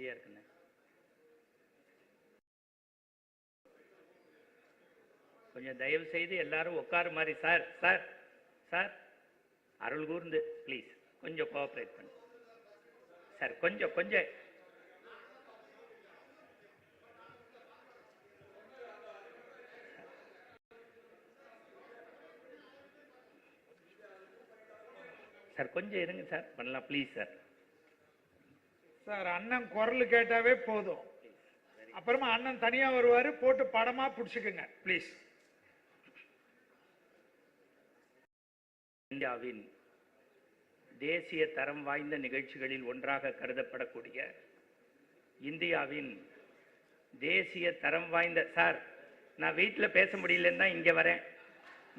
சரியா இருக்குண்ணே. கொஞ்சம் தயவு செய்து எல்லாரும் உட்காரு மாதிரி. சார் சார் சார் அருள் கூர்ந்து ப்ளீஸ் கொஞ்சம் கோஆப்ரேட் பண்ணு சார். கொஞ்சம் கொஞ்சம் சார் கொஞ்சம் இருங்க சார், பண்ணலாம் ப்ளீஸ் சார். சார் அண்ணன் குரல் கேட்டாவே போதும், அப்புறமா அண்ணன் தனியா வருவாரு, போட்டு படமா பிடிச்சுக்குங்க ப்ளீஸ். இந்தியாவின் தேசிய தரம் வாய்ந்த நிகழ்ச்சிகளில் ஒன்றாக கருதப்படக்கூடிய இந்தியாவின் தேசிய தரம் வாய்ந்த சார், நான் வீட்டில் பேச முடியலன்னு தான் இங்கே வரேன்.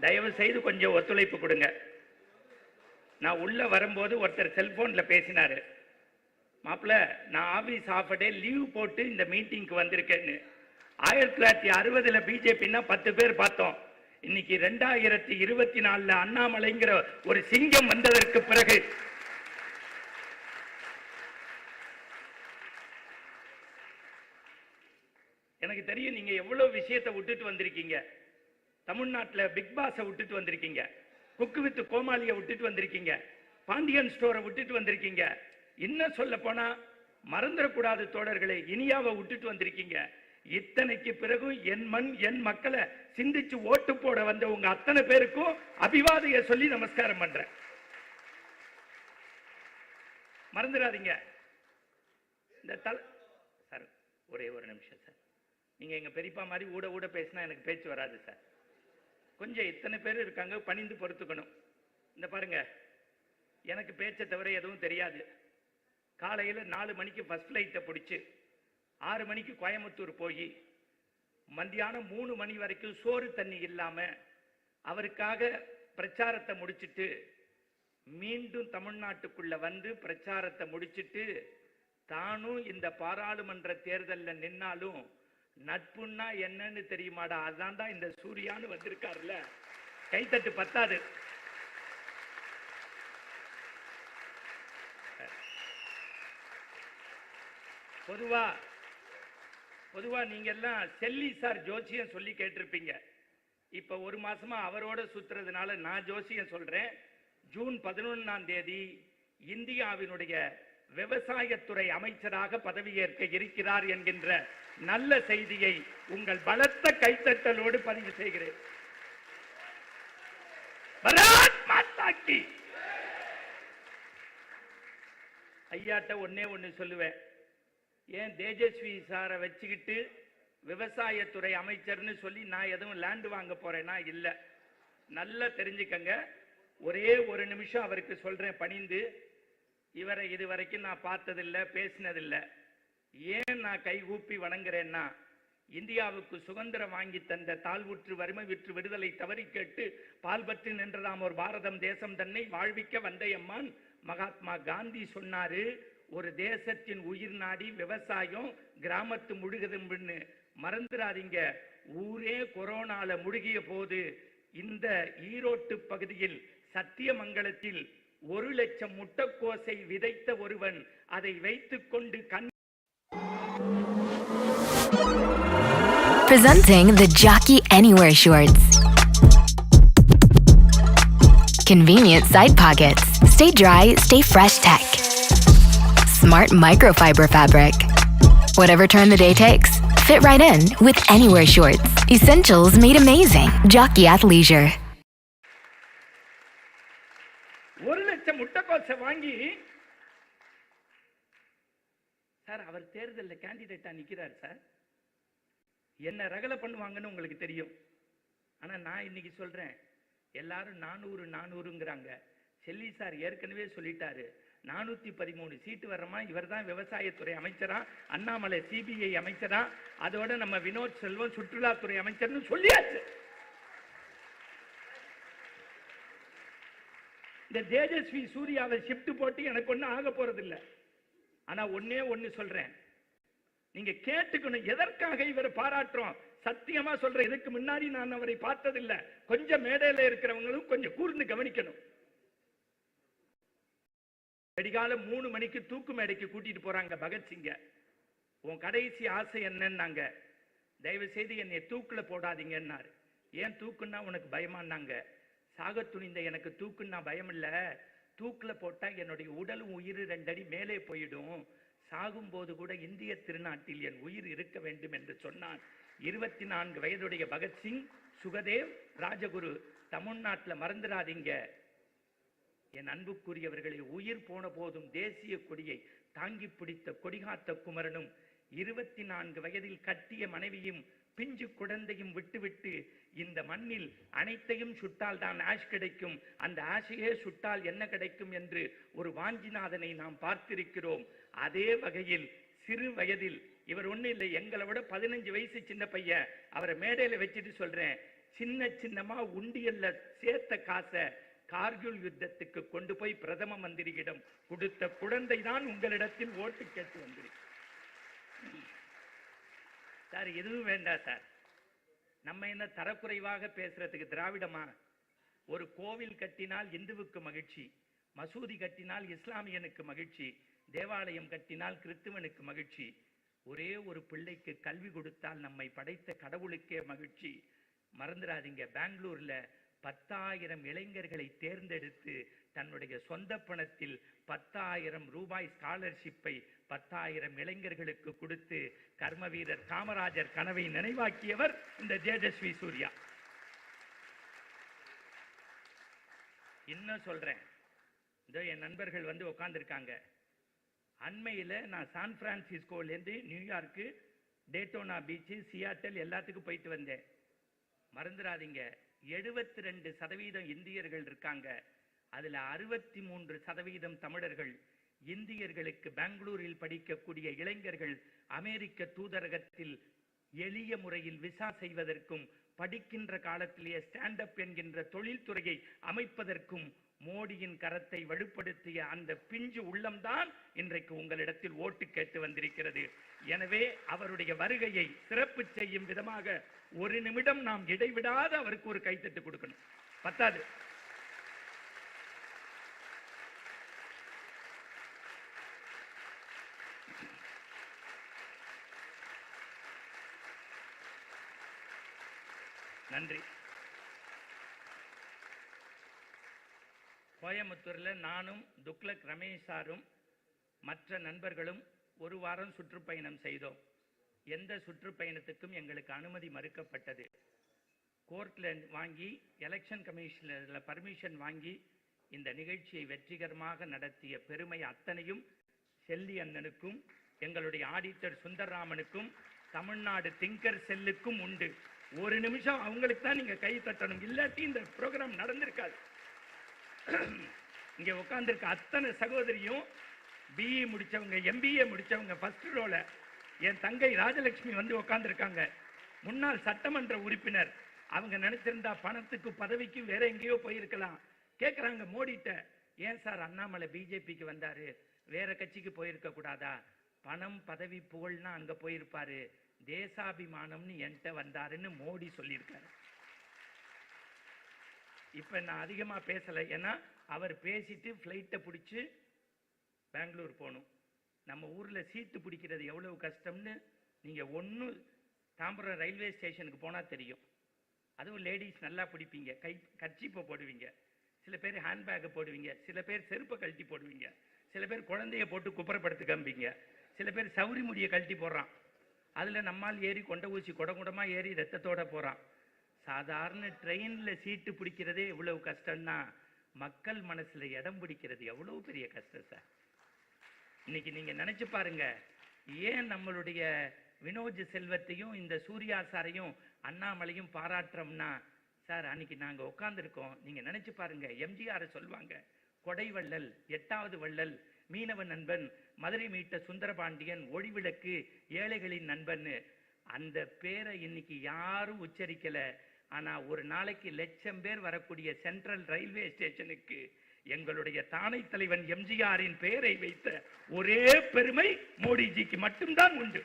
தயவு செய்து கொஞ்சம் ஒத்துழைப்பு கொடுங்க. நான் உள்ள வரும்போது ஒருத்தர் செல்போன்ல பேசினாரு, மாப்பிள்ள நான் ஆபீஸ் ஆஃப் டே லீவ் போட்டு இந்த மீட்டிங்க்கு வந்திருக்கேன்னு. 1960 பிஜேபின்னா 10 பேர் பார்த்தோம். இன்னைக்கு 2024 அண்ணாமலைங்கிற ஒரு சிங்கம் வந்ததற்கு பிறகு எனக்கு தெரியும் நீங்க எவ்வளவு விஷயத்தை விட்டுட்டு வந்திருக்கீங்க. தமிழ்நாட்டில் பிக் பாஸை விட்டுட்டு வந்திருக்கீங்க, குக்கு வித் கோமாளியை விட்டுட்டு வந்திருக்கீங்க, பாண்டியன் ஸ்டோரை விட்டுட்டு வந்திருக்கீங்க. இன்னும் சொல்ல போனா மறந்துடக்கூடாது தோழர்களே, இனியாவை விட்டுட்டு வந்திருக்கீங்க. இத்தனைக்கு பிறகு என் மண் என் மக்களை சிந்திச்சு ஓட்டு போட வந்த உங்க அத்தனை பேருக்கும் அபிவாதைய சொல்லி நமஸ்காரம் பண்றேன். மறந்துடாதீங்க. இந்த சார் ஒரே ஒரு நிமிஷம் சார், நீங்க எங்க பெரியப்பா மாதிரி ஊட ஊட பேசினா எனக்கு பேச்சு வராது சார். கொஞ்சம் இத்தனை பேர் இருக்காங்க, பணிந்து பொறுத்துக்கணும். இந்த பாருங்க, எனக்கு பேச்சை தவிர எதுவும் தெரியாது. காலையில் 4 மணிக்கு ஃபர்ஸ்ட் ஃப்ளைட்டை பிடிச்சி 6 மணிக்கு கோயம்புத்தூர் போய் மத்தியானம் 3 மணி வரைக்கும் சோறு தண்ணி இல்லாம அவருக்காக பிரச்சாரத்தை முடிச்சிட்டு மீண்டும் தமிழ்நாட்டுக்குள்ள வந்து பிரச்சாரத்தை முடிச்சிட்டு தானும் இந்த பாராளுமன்ற தேர்தலில் நின்னாலும் நட்புன்னா என்னன்னு தெரியுமாடா, அதான்டா இந்த சூர்யான்னு வந்திருக்காருல்ல, கைத்தட்டு பத்தாது. பொதுவா நீங்க எல்லாம் செல்லி சார் ஜோசியம் சொல்லி கேட்டிருப்பீங்க. இப்ப 1 மாசமா அவரோட சுத்துறதுனால நான் ஜோசியம் சொல்றேன். ஜூன் 11ஆம் தேதி இந்தியாவினுடைய விவசாயத்துறை அமைச்சராக பதவியேற்க இருக்கிறார் என்கின்ற நல்ல செய்தியை உங்கள் பலத்த கைத்தட்டலோடு பதிவு செய்கிறேன். ஐயாட்ட ஒண்ணே சொல்லுவேன், ஏன் தேஜஸ்வி சாரை வச்சுக்கிட்டு விவசாயத்துறை அமைச்சர்னு சொல்லி நான் எதுவும் லேண்ட் வாங்க போறேன்னா இல்ல. நல்லா தெரிஞ்சுக்கங்க. ஒரே ஒரு நிமிஷம் அவருக்கு சொல்றேன் பணிந்து. இவரை இதுவரைக்கும் நான் பார்த்ததில்லை, பேசினதில்லை. ஏன் நான் கைகூப்பி வணங்குறேன்னா, இந்தியாவுக்கு சுதந்திரம் வாங்கி தந்த தாழ்வுற்று வறுமை விற்று விடுதலை தவறி கேட்டு பால் பற்றி நின்றதாம் ஒரு பாரதம் தேசம் தன்னை வாழ்விக்க வந்தையம்மான் மகாத்மா காந்தி சொன்னாரு, ஒரு தேசத்தின் உயிர் நாடி விவசாயம் கிராமத்து முழுகுதுன்னு. மறந்துடாதீங்க, ஊரே கொரோனால முழுகிய போது இந்த ஈரோட்டு பகுதியில் சத்தியமங்கலத்தில் 1 லட்சம் முட்டைக்கோசை விதைத்த ஒருவன் அதை வைத்துக் கொண்டு Presenting the Jockey Anywhere shorts. Convenient side pockets. Stay dry, stay fresh tech. Smart microfiber fabric. Whatever turn the day takes, fit right in with Anywhere shorts. Essentials made amazing. Jockey athleisure. 1 லட்சம் முட்டைக்கோசை வாங்கி sir அவர் தேர்தலில் கேண்டிடேட்டா நிக்கிறார் sir. என்ன ரகலை பண்ணுவாங்கன்னு உங்களுக்கு தெரியும். ஆனா நான் இன்னைக்கு சொல்றேன், எல்லாரும் 400 செல்லி சார் ஏற்கனவே சொல்லிட்டாரு, 413 சீட்டு வர்றமா, இவர் தான் விவசாயத்துறை அமைச்சரா, அண்ணாமலை சிபிஐ அமைச்சரா, அதோட நம்ம வினோத் செல்வம் சுற்றுலாத்துறை அமைச்சர்னு சொல்லியாச்சு. இந்த தேஜஸ்வி சூர்யாவை ஷிப்ட் போட்டு எனக்கு ஒன்னும் ஆக போறது இல்லை. ஆனா ஒண்ணே சொல்றேன், நீங்க கேட்டுக்கணும் எதற்காக இவரை பாராட்டுறோம். சத்தியமா சொல்றேன், இதுக்கு முன்னாடி நான் அவரை பார்த்ததில்லை. கொஞ்சம் மேடையில இருக்கிறவங்களும் கொஞ்சம் கூர்ந்து கவனிக்கணும். வெடிகால 3 மணிக்கு தூக்கு மேடைக்கு கூட்டிட்டு போறாங்க பகத்சிங்க. உன் கடைசி ஆசை என்னன்னாங்க. தயவு செய்து என்னை தூக்குல போடாதீங்கன்னாரு. ஏன் தூக்குன்னா உனக்கு பயமானாங்க. சாக துணிந்த எனக்கு தூக்குன்னா பயம் இல்ல, தூக்குல போட்டா என்னுடைய உடலும் உயிர் 2 அடி மேலே போயிடும், சாகும்போது கூட இந்திய திருநாட்டில் என் உயிர் இருக்க வேண்டும் என்று சொன்னான். 24 வயதுடைய பகத்சிங், சுகதேவ், ராஜகுரு. தமிழ்நாட்டில் மறந்துடாதீங்க என் அன்புக்குரியவர்களை, உயிர் போன போதும் தேசிய கொடியை தாங்கி பிடித்த கொடிகாத்த குமரனும் 24 வயதில் கட்டிய மனைவியும் பிஞ்சு குழந்தையும் விட்டுவிட்டு இந்த மண்ணில் அனைத்தையும் சுட்டால் தான் ஆஷ் கிடைக்கும், அந்த ஆஷையே சுட்டால் என்ன கிடைக்கும் என்று ஒரு வாஞ்சிநாதனை நாம் பார்த்திருக்கிறோம். அதே வகையில் சிறு வயதில் இவர் ஒன்றும் இல்லை, எங்களை விட 15 வயசு சின்ன பையன். அவரை மேடையில வச்சுட்டு சொல்றேன், சின்ன சின்னமா உண்டியல்ல சேர்த்த காசை கார்கில் யுத்தத்துக்கு கொண்டு போய் பிரதம மந்திரியிடம் கொடுத்த குழந்தை தான் உங்களிடத்தில் ஓட்டு கேட்டு வந்திருக்கு. சார் எதுவும் வேண்டாம் சார், நம்ம என்ன தரக்குறைவாக பேசுறதுக்கு திராவிடமா? ஒரு கோவில் கட்டினால் இந்துவுக்கு மகிழ்ச்சி, மசூதி கட்டினால் இஸ்லாமியனுக்கு மகிழ்ச்சி, தேவாலயம் கட்டினால் கிறிஸ்துவனுக்கு மகிழ்ச்சி. ஒரே ஒரு பிள்ளைக்கு கல்வி கொடுத்தால் நம்மை படைத்த கடவுளுக்கே மகிழ்ச்சி. மறந்துடாதீங்க, பெங்களூர்ல 10,000 இளைஞர்களை தேர்ந்தெடுத்து தன்னுடைய சொந்த பணத்தில் 10,000 ரூபாய் ஸ்காலர்ஷிப்பை 10,000 இளைஞர்களுக்கு கொடுத்து கர்ம வீரர் காமராஜர் கனவை நினைவாக்கியவர் இந்த தேஜஸ்வி சூர்யா. இன்னும் சொல்றேன், இதோ என் நண்பர்கள் வந்து உட்கார்ந்துருக்காங்க. அண்மையில் நான் சான் பிரான்சிஸ்கோலேருந்து நியூயார்க்கு, டேட்டோனா பீச்சு, சியாட்டல் எல்லாத்துக்கும் போயிட்டு வந்தேன். மறந்துடாதீங்க, 72% இந்தியர்கள் இருக்காங்க, அதுல 63% தமிழர்கள். இந்தியர்களுக்கு பெங்களூரில் படிக்கக்கூடிய இளைஞர்கள் அமெரிக்க தூதரகத்தில் எளிய முறையில் விசா செய்வதற்கும் படிக்கின்ற காலத்திலேயே ஸ்டாண்ட் அப் என்கின்ற தொழில்துறையை அமைப்பதற்கும் மோடியின் கரத்தை வலுப்படுத்திய அந்த பிஞ்சு உள்ளம்தான் இன்றைக்கு உங்களிடத்தில் ஓட்டு கேட்டு வந்திருக்கிறது. எனவே அவருடைய வருகையை சிறப்பு செய்யும் விதமாக ஒரு நிமிடம் நாம் இடைவிடாத அவருக்கு ஒரு கைத்தட்டு கொடுக்கணும். பத்தாது. நன்றி. கோயம்புத்தூர்ல நானும் துக்ளக் ரமேஷ் சாரும் மற்ற நண்பர்களும் ஒரு வாரம் சுற்றுப்பயணம் செய்தோம். எந்த சுற்றுப்பயணத்துக்கும் எங்களுக்கு அனுமதி மறுக்கப்பட்டது. கோர்ட்ல வாங்கி, எலெக்ஷன் கமிஷன்ல பர்மிஷன் வாங்கி இந்த நிகழ்ச்சியை வெற்றிகரமாக நடத்திய பெருமை அத்தனையும் செல்லி அண்ணனுக்கும் எங்களுடைய ஆடிட்டர் சுந்தரராமனுக்கும் தமிழ்நாடு திங்கர் செல்லுக்கும் உண்டு. ஒரு நிமிஷம் அவங்களுக்கு தான் நீங்க கை தட்டணும், இல்லாட்டி இந்த ப்ரோக்ராம் நடந்திருக்காது. இங்க உட்கார்ந்துருக்க அத்தனை சகோதரியும் பிஇ முடிச்சவங்க, எம்பிஏ முடிச்சவங்க. ஃபர்ஸ்ட் ரோல என் தங்கை ராஜலட்சுமி வந்து உட்கார்ந்துருக்காங்க, முன்னாள் சட்டமன்ற உறுப்பினர். அவங்க நினைச்சிருந்தா பணத்துக்கு பதவிக்கு வேற எங்கேயோ போயிருக்கலாம். கேட்குறாங்க மோடிட்ட, ஏன் சார் அண்ணாமலை பிஜேபிக்கு வந்தாரு, வேற கட்சிக்கு போயிருக்க கூடாதா? பணம் பதவி புகழ்னா அங்க போயிருப்பாரு, தேசாபிமானம்னு என்கிட்ட வந்தாருன்னு மோடி சொல்லியிருக்காரு. இப்ப நான் அதிகமா பேசல, ஏன்னா அவர் பேசிட்டு பிளைட்டை பிடிச்சு பெங்களூர் போகணும். நம்ம ஊர்ல சீட்டு பிடிக்கிறது எவ்வளவு கஷ்டம்னு நீங்க தாம்பரம் ரயில்வே ஸ்டேஷனுக்கு போனா தெரியும். அதுவும் லேடிஸ் நல்லா பிடிப்பீங்க, கர்ச்சீப்பை போடுவீங்க, சில பேர் ஹேண்ட்பேக்கை போடுவீங்க, சில பேர் செருப்பை கழட்டி போடுவீங்க, சில பேர் குழந்தைய போட்டு குப்புறப்படுத்து காமிப்பீங்க, சில பேர் சௌரி முடியை கழட்டி போடுறான். அதுல நம்மால் ஏறி கொண்ட ஊசி குடகுடமா ஏறி ரத்தத்தோட போறான். சாதாரண ட்ரெயின்ல சீட்டு பிடிக்கிறதே எவ்வளவு கஷ்டம்னா மக்கள் மனசுல இடம் பிடிக்கிறது எவ்வளவு பெரிய கஷ்டம் சார். இன்னைக்கு நீங்க நினைச்சு பாருங்க, ஏன் நம்மளுடைய வினோஜ் செல்வத்தையும் இந்த சூர்யா சாரையும் அண்ணாமலையும் பாராட்டுறோம்னா, சார் அன்னைக்கு நாங்க உட்கார்ந்துருக்கோம், நீங்க நினைச்சு பாருங்க, எம்ஜிஆர் சொல்லுவாங்க, கொடை வள்ளல், 8வது வள்ளல், மீனவ நண்பன், மதுரை மீட்ட சுந்தரபாண்டியன், ஒளிவிளக்கு, ஏழைகளின் நண்பன். அந்த பேரை இன்னைக்கு யாரும் உச்சரிக்கல. ஆனா ஒரு நாளைக்கு 1,00,000 பேர் வரக்கூடிய சென்ட்ரல் ரயில்வே ஸ்டேஷனுக்கு எங்களுடைய தானை தலைவன் எம்ஜிஆரின் பெயரை வைத்த ஒரே பெருமை மோடிஜிக்கு மட்டும்தான் உண்டு.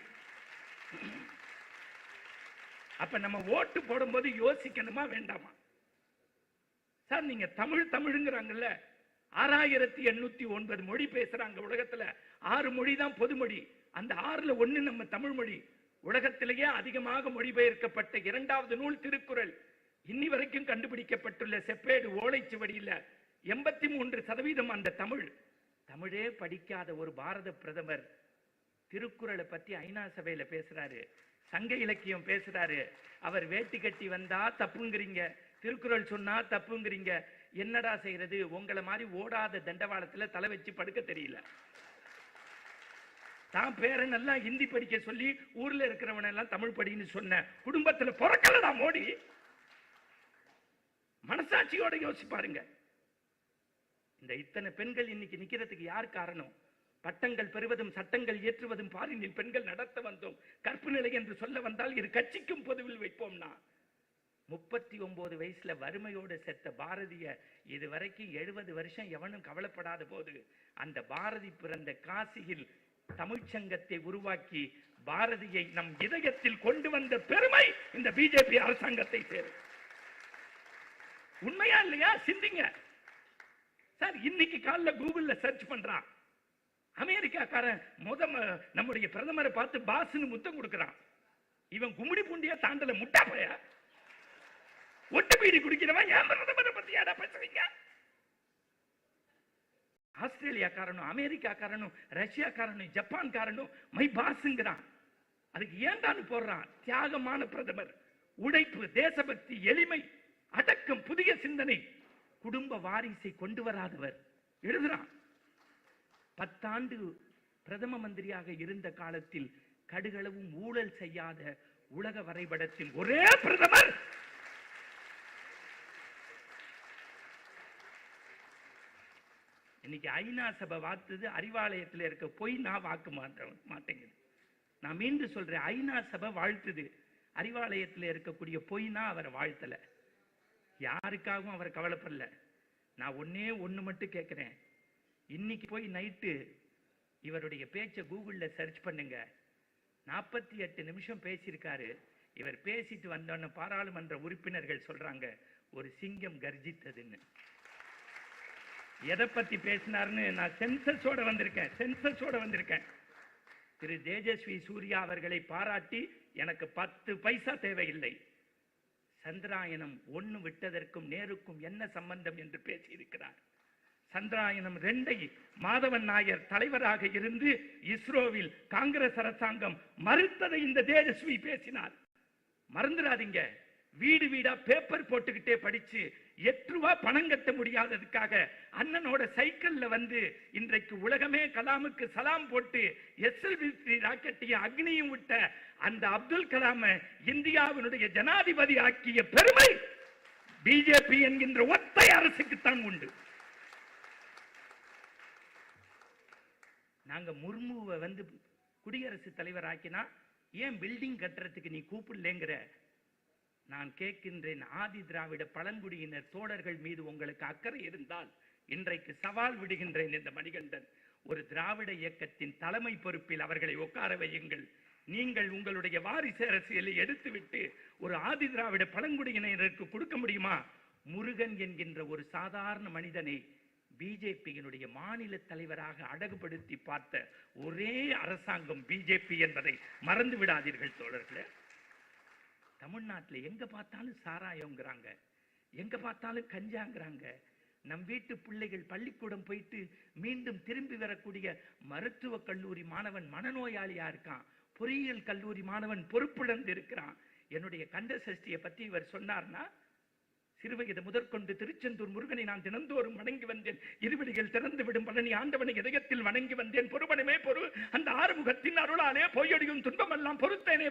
அப்ப நம்ம ஓட்டு போடும்போது யோசிக்கணுமா வேண்டாமா? சார் நீங்க தமிழ்ங்கிறாங்கல்ல, 6,809 மொழி பேசுறாங்க உலகத்துல, 6 மொழி தான் பொது மொழி. அந்த 6ல் 1 நம்ம தமிழ் மொழி. உலகத்திலேயே அதிகமாக மொழிபெயர்க்கப்பட்ட 2வது நூல் திருக்குறள். இன்னி வரைக்கும் கண்டுபிடிக்கப்பட்டுள்ள செப்பேடு ஓலைச்சுவடியில் 83% அந்த தமிழ். தமிழே படிக்காத ஒரு பாரத பிரதமர் திருக்குறளை பத்தி ஐநா சபையில பேசுறாரு, சங்க இலக்கியம் பேசுறாரு. அவர் வேட்டி கட்டி வந்தா தப்புங்கிறீங்க, திருக்குறள் சொன்னா தப்புங்கிறீங்க. என்னடா செய்யறது? உங்களை மாதிரி ஓடாத தண்டவாளத்துல தலை வச்சு படுக்க தெரியல. தான் பேரன் எல்லாம் ஹிந்தி படிக்க சொல்லி ஊர்ல இருக்கிறவன எல்லாம் தமிழ் படின்னு சொன்ன குடும்பத்துல பிறக்கலடா மோடி. மனசாட்சியோட யோசிப்பாருங்க. இந்த இத்தனை பெண்கள் இன்னைக்கு நிக்கிறதுக்கு யார் காரணம்? பட்டங்கள் பெறுவதும் சட்டங்கள் இயற்றுவதும் பாரினில் பெண்கள் நடத்த வந்தோம். கற்பு நிலை என்று சொல்ல வந்தால் இரு கட்சிக்கும் பொதுவில் வைப்போம்னா 39 வயசுல வறுமையோடு செத்த பாரதிய இதுவரைக்கும் 70 வருஷம் எவனும் கவலைப்படாத போது அந்த பாரதி பிறந்த காசியில் தமிழ்ச்சங்கத்தை உருவாக்கி பாரதியை நம் இதயத்தில் கொண்டு வந்த பெருமை இந்த பிஜேபி அரசாங்கத்தை சேரும். உண்மையா இல்லையா? சிந்திங்க சார். இன்னைக்கு காலைல கூகுள்ல சர்ச் பண்றான், அமெரிக்காக்காரன் நம்முடைய பிரதமரை பார்த்து பாஸ்னு முத்தம் கொடுக்கிறான். இவன் கும்மிடி பூண்டியா தாண்டல முட்டா பையா, ஒட்டு பீடி குடிக்கிறவன் ஏன் பிரதமரை பத்தி யாரா பேசுறீங்க? ஆஸ்திரேலியாக்காரனும் அமெரிக்காக்காரனும் ரஷ்யாக்காரனும் ஜப்பான்காரனும் மை பாஸ்ங்கிறான். அதுக்கு ஏண்டான்னு போடுறான். தியாகமான பிரதமர், உழைப்பு, தேசபக்தி, எளிமை, அடக்கம், புதிய சிந்தனை, குடும்ப வாரிசை கொண்டு வராதவர் எழுதுறான். 10 ஆண்டு பிரதம மந்திரியாக இருந்த காலத்தில் கடுகளவும் ஊழல் செய்யாத உலக வரைபடத்தில் ஒரே பிரதமர். இன்னைக்கு ஐநா சபை வாக்குது அறிவாலயத்தில் இருக்க போய் நான் வாக்கு மாட்டேங்குது. நான் மீண்டும் சொல்றேன், ஐநா சபை வாழ்த்துது, அறிவாலயத்தில் இருக்கக்கூடிய பொய்னா அவரை வாழ்த்தல, யாருக்காகவும் அவர் கவலைப்படல. நான் ஒண்ணு மட்டும் கேட்கிறேன். இன்னைக்கு போய் நைட்டு இவருடைய பேச்சை கூகுள்ல சர்ச் பண்ணுங்க. 48 நிமிஷம் பேசியிருக்காரு. இவர் பேசிட்டு வந்தோன்னு பாராளுமன்ற உறுப்பினர்கள் சொல்றாங்க ஒரு சிங்கம் கர்ஜித்ததுன்னு. எதை பத்தி பேசினார்னு நான் சென்சஸோட வந்திருக்கேன். திரு தேஜஸ்வி சூர்யா அவர்களை பாராட்டி எனக்கு 10 பைசா தேவையில்லை. சந்திராயனம் 1 விட்டதற்கும் நேருக்கும் என்ன சம்பந்தம் என்று பேசியிருக்கிறார். சந்திராயனம் 2 மாதவன் நாயர் தலைவராக இருந்து இஸ்ரோவில் காங்கிரஸ் அரசாங்கம் மறுத்ததை இந்த தேஜஸ்வி பேசினார். மறந்துடாதீங்க. வீடு வீடா பேப்பர் போட்டுக்கிட்டே படிச்சு 8 ரூபாய் பணம் கட்ட முடியாததுக்காக அண்ணனோட சைக்கிள்ல வந்து இன்றைக்கு உலகமே கலாமுக்கு சலாம் போட்டு SLV ராக்கெட்டையும் அக்னியும் விட்ட அந்த அப்துல் கலாம இந்தியாவினுடைய ஜனாதிபதி ஆக்கிய பெருமை பிஜேபி என்கின்ற ஒற்றை அரசுக்குத்தான் உண்டு. நாங்க முர்முவை வந்து குடியரசுத் தலைவர் ஆக்கினா ஏன் பில்டிங் கட்டுறதுக்கு நீ கூப்பிடலங்கிற? நான் கேட்கின்றேன், ஆதி திராவிட பழங்குடியினர் தோழர்கள் மீது உங்களுக்கு அக்கறை இருந்தால் இன்றைக்கு சவால் விடுகின்றேன். இந்த மணிகண்டன் ஒரு திராவிட இயக்கத்தின் தலைமை பொறுப்பில் அவர்களை உட்கார வையுங்கள். நீங்கள் உங்களுடைய வாரிசு அரசியலை எடுத்துவிட்டு ஒரு ஆதி திராவிட பழங்குடியினருக்கு கொடுக்க முடியுமா? முருகன் என்கின்ற ஒரு சாதாரண மனிதனை பிஜேபியினுடைய மாநில தலைவராக அடகுபடுத்தி பார்த்த ஒரே அரசாங்கம் பிஜேபி என்பதை மறந்து விடாதீர்கள் தோழர்களே. தமிழ்நாட்டில் எங்க பார்த்தாலும் சாராயங்கிறாங்க, எங்க பார்த்தாலும் கஞ்சாங்கிறாங்க. நம் வீட்டு பிள்ளைகள் பள்ளிக்கூடம் போயிட்டு மீண்டும் திரும்பி வரக்கூடிய மருத்துவ கல்லூரி மாணவன் மனநோயாளியா இருக்கான், பொறியியல் கல்லூரி மாணவன் பொறுப்பிழந்து இருக்கிறான். என்னுடைய கந்த சஷ்டியை பத்தி இவர் சொன்னார்னா, சிறுவயது முதற்கொண்டு திருச்செந்தூர் முருகனை நான் தினந்தோறும் வணங்கி வந்தேன். இருவிடிகள் திறந்து விடும் பழனி ஆண்டவனை இதயத்தில் வணங்கி வந்தேன். பொறுவனமே பொறு அந்த ஆறுமுகத்தின் அருளாலே பொய்யொடியும் துன்பமெல்லாம் பொறுத்தேனே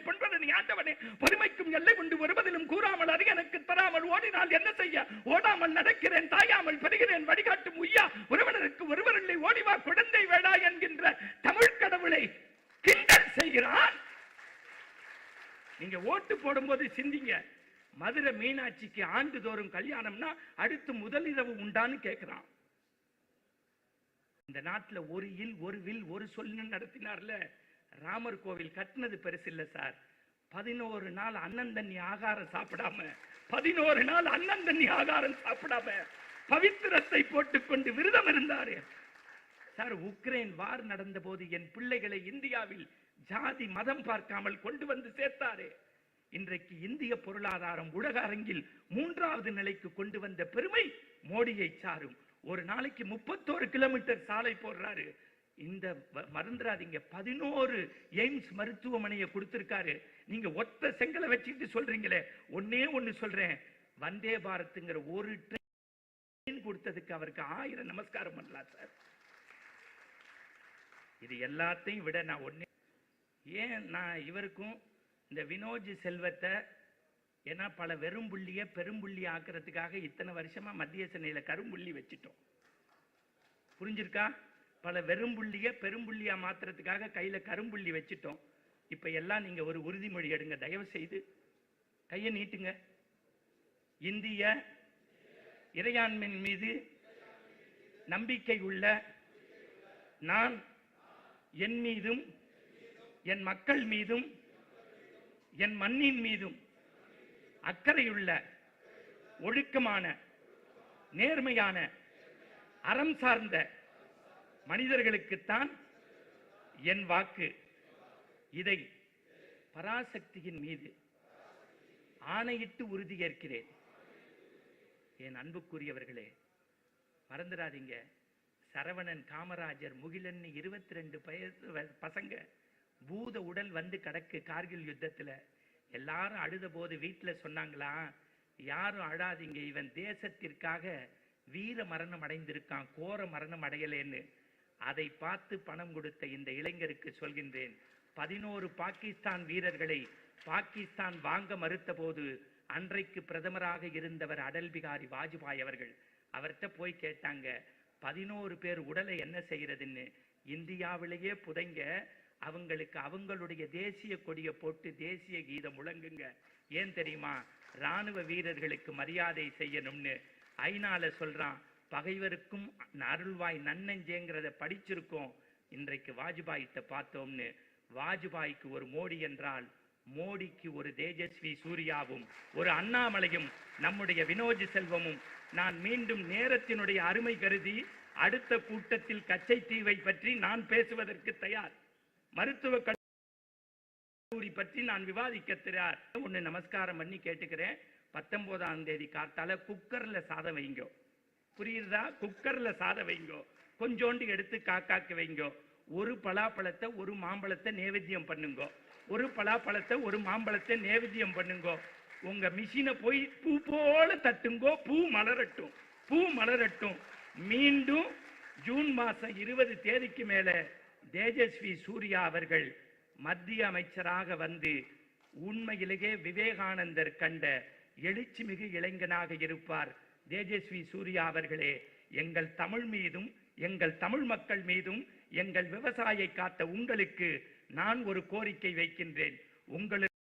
பொன்பழனி ஆண்டவனே பொறுமைக்கும் எல்லை உண்டு வருவதிலும் கூறாமல் அது எனக்கு தராமல் ஓடினால் என்ன செய்ய? ஓடாமல் நடக்கிறேன், தாயாமல் பெறுகிறேன், வழிகாட்டும் உய்யா ஒருவனருக்கு ஒருவரில்லை, ஓடிவா குழந்தை வேடா என்கின்ற தமிழ் கடவுளை கிண்டல் செய்கிறான். நீங்க ஓட்டு போடும்போது சிந்திங்க. மதுரை மீனாட்சிக்கு ஆண்டுதோறும் கல்யாணம்னா அடுத்து முதலிரவு உண்டான்னு கேட்கிறான். இந்த நாட்டில் ஒரு இல் ஒரு வில் ஒரு சொல்லு நடத்தினார்ல. ராமர் கோவில் கட்டினது பெருசு இல்ல சார். 11 நாள் அண்ணன் தண்ணி ஆகாரம் சாப்பிடாம 11 நாள் அண்ணன் தண்ணி ஆகாரம் சாப்பிடாம பவித்திரத்தை போட்டுக்கொண்டு விரதம் இருந்தாரு. சார், உக்ரைன் வார் நடந்த போது என் பிள்ளைகளை இந்தியாவில் ஜாதி மதம் பார்க்காமல் கொண்டு வந்து சேர்த்தாரே. இன்றைக்கு இந்திய பொருளாதாரம் உலக அரங்கில் 3வது நிலைக்கு கொண்டு வந்த பெருமை மோடியை சாரும். ஒரு நாளைக்கு 31 கிலோமீட்டர் சாலை போடுறாரு. இந்த மறந்துடாதீங்க, 11 எய்ம்ஸ் மருத்துவமனையை கொடுத்திருக்காரு. நீங்க ஒத்த செங்கலை வச்சுட்டு சொல்றீங்களே, ஒன்னே ஒன்னு சொல்றேன், வந்தே பாரத்ங்கிற ஒரு ட்ரெயின் கொடுத்ததுக்கு அவருக்கு 1000 நமஸ்காரம் பண்ணலாம் சார். இது எல்லாத்தையும் விட நான் ஒன்னே, ஏன் நான் இவருக்கும் இந்த வினோஜ் செல்வத்தை, ஏன்னா பல வெறும்புள்ளிய பெரும்புள்ளி ஆக்குறதுக்காக இத்தனை வருஷமா மத்திய சென்னையில கரும்புள்ளி வச்சுட்டோம். புரிஞ்சிருக்கா? பல வெறும்புள்ளிய பெரும்புள்ளியா மாத்துறதுக்காக கையில கரும்புள்ளி வச்சுட்டோம். இப்ப எல்லாம் நீங்க ஒரு உறுதிமொழி எடுங்க, தயவு செய்து கையை நீட்டுங்க. இந்திய இறையாண்மையின் மீது நம்பிக்கை உள்ள நான் என் மீதும் என் மக்கள் மீதும் என் மண்ணின் மீதும் அக்கறையுள்ள ஒழுக்கமான நேர்மையான அறம் சார்ந்த மனிதர்களுக்குத்தான் என் வாக்கு. இதை பராசக்தியின் மீது ஆணையிட்டு உறுதியேற்கிறேன். என் அன்புக்குரியவர்களே, மறந்துடாதீங்க, சரவணன், காமராஜர், முகிலன் 22 பசங்க பூத உடல் வந்து கடக்கு கார்கில் யுத்தத்துல. எல்லாரும் அழுத போது வீட்டுல சொன்னாங்களா, யாரும் அழாதீங்க, இவன் தேசத்திற்காக வீர மரணம் அடைந்திருக்கான், கோர மரணம் அடையலேன்னு. அதை பார்த்து பணம் கொடுத்த இந்த இளைஞருக்கு சொல்கின்றேன், 11 பாகிஸ்தான் வீரர்களை பாகிஸ்தான் வாங்க மறுத்த போது அன்றைக்கு பிரதமராக இருந்தவர் அடல் பிகாரி வாஜ்பாய் அவர்கள். அவர்கிட்ட போய் கேட்டாங்க, 11 பேர் உடலை என்ன செய்யறதுன்னு. இந்தியாவிலேயே புதைங்க, அவங்களுக்கு அவங்களுடைய தேசிய கொடியை போட்டு தேசிய கீதம் முழங்குங்க. ஏன் தெரியுமா? ராணுவ வீரர்களுக்கு மரியாதை செய்யணும்னு. ஐநால சொல்றான், பகைவருக்கும் அருள்வாய் நன்னெஞ்சேங்கிறத படிச்சிருக்கோம். இன்றைக்கு வாஜ்பாயிட்ட பார்த்தோம்னு. வாஜ்பாய்க்கு ஒரு மோடி என்றால் மோடிக்கு ஒரு தேஜஸ்வி சூர்யாவும் ஒரு அண்ணாமலையும் நம்முடைய வினோஜ் செல்வமும். நான் மீண்டும் நேரத்தினுடைய அருமை கருதி அடுத்த கூட்டத்தில் கச்சைத்தீவை பற்றி நான் பேசுவதற்கு தயார். மருத்துவ கல்லூரி பற்றி நான் விவாதிக்க தயார். ஒன்னு நமஸ்காரம் பண்ணி கேட்டுக்கிறேன், 19ஆம் தேதி காத்தால குக்கர்ல சாதம் வைங்கோ. புரியுதா? குக்கர்ல சாதம் வைங்கோ, கொஞ்சோண்டு எடுத்து காக்காக்கு வைங்கோ. ஒரு பலாப்பழத்தை ஒரு மாம்பழத்தை நேவேத்தியம் பண்ணுங்கோ. ஒரு பலாப்பழத்தை ஒரு மாம்பழத்தை நேவேத்தியம் பண்ணுங்கோ. உங்க மிஷினை போய் பூ போல தட்டுங்கோ, பூ மலரட்டும், பூ மலரட்டும். மீண்டும் ஜூன் மாசம் 20 தேதிக்கு மேல தேஜஸ்வி சூர்யா அவர்கள் மத்திய அமைச்சராக வந்து உண்மையிலேயே விவேகானந்தர் கண்ட எழுச்சி மிகு இளைஞனாக இருப்பார். தேஜஸ்வி சூர்யா அவர்களே, எங்கள் தமிழ் மீதும் எங்கள் தமிழ் மக்கள் மீதும் எங்கள் விவசாயியை காத்த உங்களுக்கு நான் ஒரு கோரிக்கை வைக்கின்றேன். உங்களுக்கு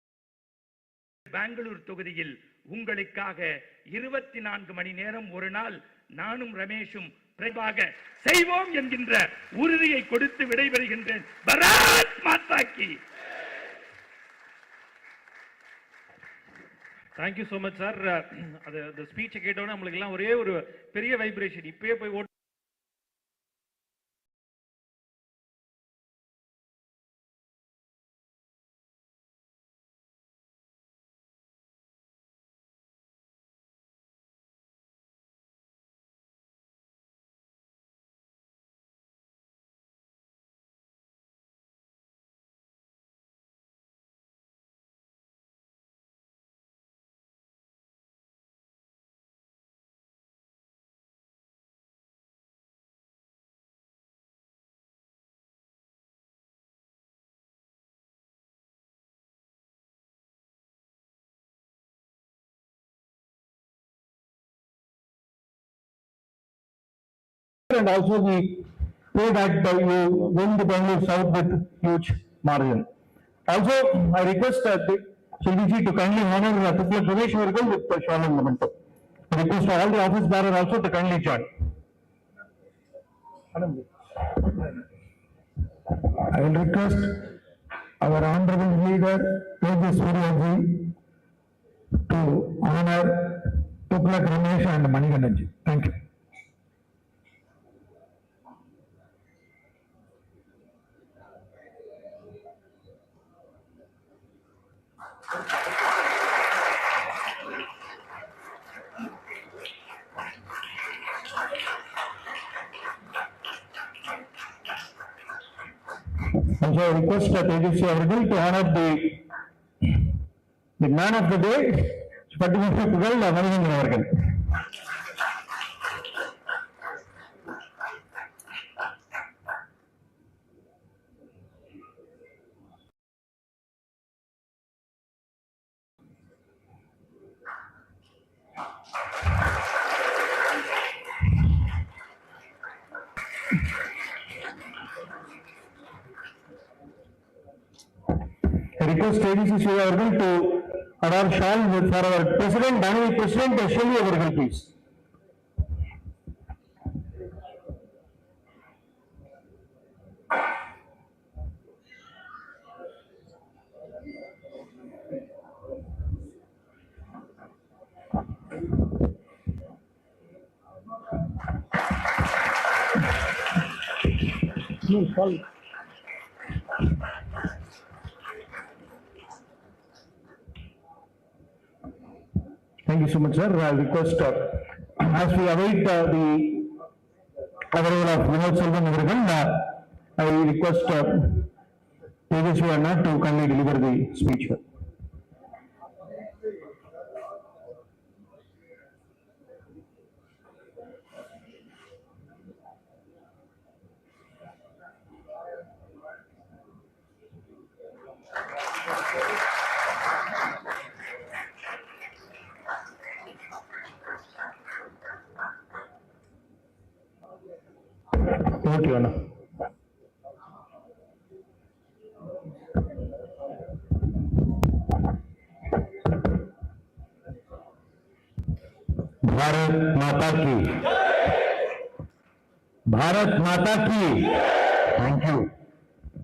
பெங்களூர் தொகுதியில் உங்களுக்காக 24 மணி நேரம் ஒரு நாள் நானும் ரமேஷும் பிரபாக செய்வோம் என்கின்ற உறுதியை கொடுத்து விடைபெறுகின்றேன். பாரத் மாதா கி. Thank you so much, sir. The speech கேட்டோன்னா நம்மளுக்கு எல்லாம் ஒரே ஒரு பெரிய வைப்ரேஷன். இப்பயே போய் ஓட்டு and also we pray that you win the Bangalore South with huge margin. Also, I request Shilviji to kindly honor Tifla Ganesh Vargal with the shawl and memento. I request all the office bearer also to kindly join. I will request our honorable leader, Teja Suryaji, to honor Tifla Ganesh and Manikandan ji. Thank you. Also, I request Tejasvi அவர்கள் to honor the man of the day, பட்டிமன்ற புகழ் மணிகண்டன் அவர்கள். I request Tejasvi அவர்கள் to adorn shawl for our President, Honorable President Shelly அவர்கள், please. Thank you so much, sir. I request, as we await the arrival of Vinod Selvan avargal, I request Tejasvi Anna to kindly deliver the speech. Thank you, Anna. Bharat माता की, भारत माता की. Thank you.